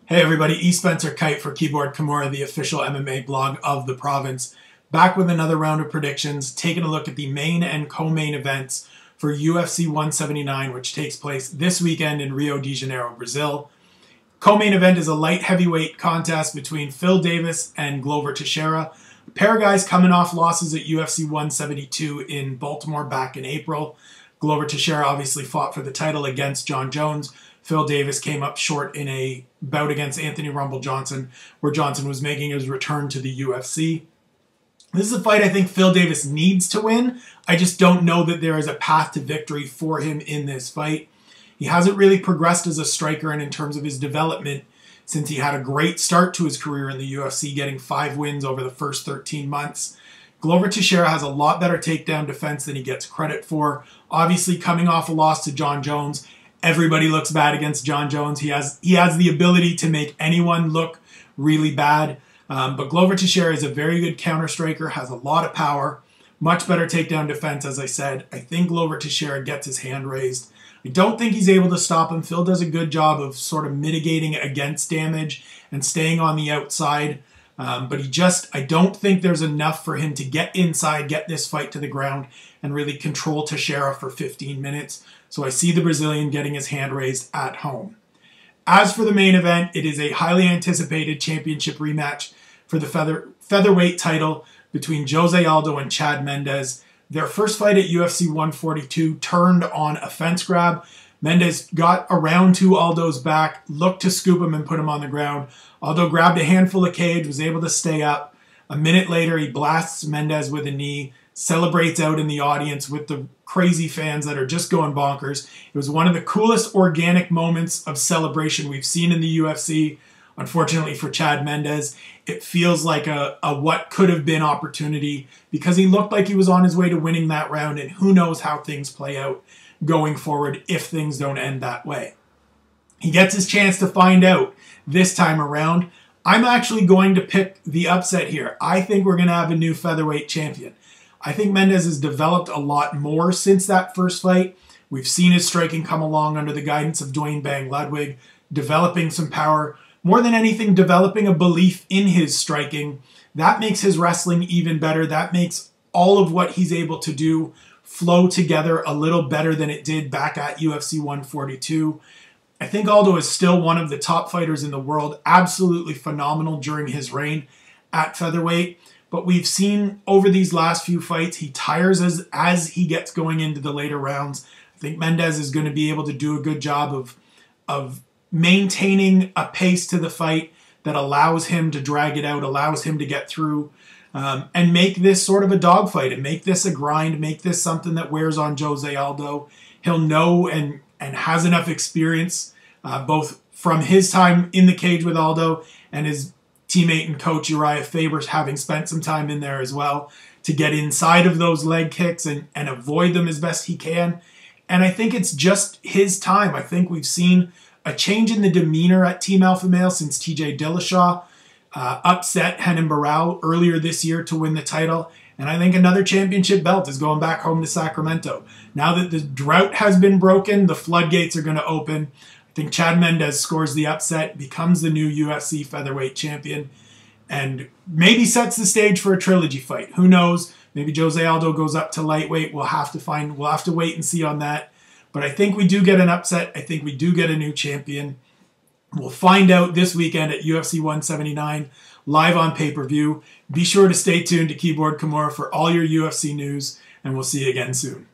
Hey everybody, Spencer Kyte for Keyboard Kimura, the official MMA blog of the province. Back with another round of predictions, taking a look at the main and co-main events for UFC 179, which takes place this weekend in Rio de Janeiro, Brazil. Co-main event is a light heavyweight contest between Phil Davis and Glover Teixeira. A pair of guys coming off losses at UFC 172 in Baltimore back in April. Glover Teixeira obviously fought for the title against Jon Jones. Phil Davis came up short in a bout against Anthony Rumble Johnson, where Johnson was making his return to the UFC. This is a fight I think Phil Davis needs to win. I just don't know that there is a path to victory for him in this fight. He hasn't really progressed as a striker and in terms of his development since he had a great start to his career in the UFC, getting 5 wins over the first 13 months. Glover Teixeira has a lot better takedown defense than he gets credit for. Obviously, coming off a loss to Jon Jones, everybody looks bad against Jon Jones. He has the ability to make anyone look really bad. But Glover Teixeira is a very good counter striker, has a lot of power, much better takedown defense, as I said. I think Glover Teixeira gets his hand raised. I don't think he's able to stop him. Phil does a good job of sort of mitigating against damage and staying on the outside. But I don't think there's enough for him to get inside, get this fight to the ground, and really control Teixeira for 15 minutes. So I see the Brazilian getting his hand raised at home. As for the main event, it is a highly anticipated championship rematch for the featherweight title between Jose Aldo and Chad Mendes. Their first fight at UFC 142 turned on a fence grab. Mendes got around to Aldo's back, looked to scoop him and put him on the ground. Aldo grabbed a handful of cage, was able to stay up. A minute later, he blasts Mendes with a knee, celebrates out in the audience with the crazy fans that are just going bonkers. It was one of the coolest organic moments of celebration we've seen in the UFC. Unfortunately for Chad Mendes, it feels like a what could have been opportunity because he looked like he was on his way to winning that round, and who knows how things play out going forward if things don't end that way. He gets his chance to find out this time around. I'm actually going to pick the upset here. I think we're going to have a new featherweight champion. I think Mendes has developed a lot more since that first fight. We've seen his striking come along under the guidance of Dwayne Bang Ludwig, developing some power. More than anything, developing a belief in his striking. That makes his wrestling even better. That makes all of what he's able to do flow together a little better than it did back at UFC 142. I think Aldo is still one of the top fighters in the world. Absolutely phenomenal during his reign at featherweight. But we've seen over these last few fights, he tires as he gets going into the later rounds. I think Mendes is going to be able to do a good job of maintaining a pace to the fight that allows him to drag it out, allows him to get through, and make this sort of a dogfight, and make this a grind, make this something that wears on Jose Aldo. He'll know and has enough experience, both from his time in the cage with Aldo and his teammate and coach Uriah Faber having spent some time in there as well, to get inside of those leg kicks and avoid them as best he can. And I think it's just his time. I think we've seen a change in the demeanor at Team Alpha Male since TJ Dillashaw upset Renan Barão earlier this year to win the title. And I think another championship belt is going back home to Sacramento. Now that the drought has been broken, the floodgates are going to open. I think Chad Mendes scores the upset, becomes the new UFC featherweight champion, and maybe sets the stage for a trilogy fight. Who knows? Maybe Jose Aldo goes up to lightweight. We'll have to wait and see on that. But I think we do get an upset. I think we do get a new champion. We'll find out this weekend at UFC 179, live on pay-per-view. Be sure to stay tuned to Keyboard Kimura for all your UFC news, and we'll see you again soon.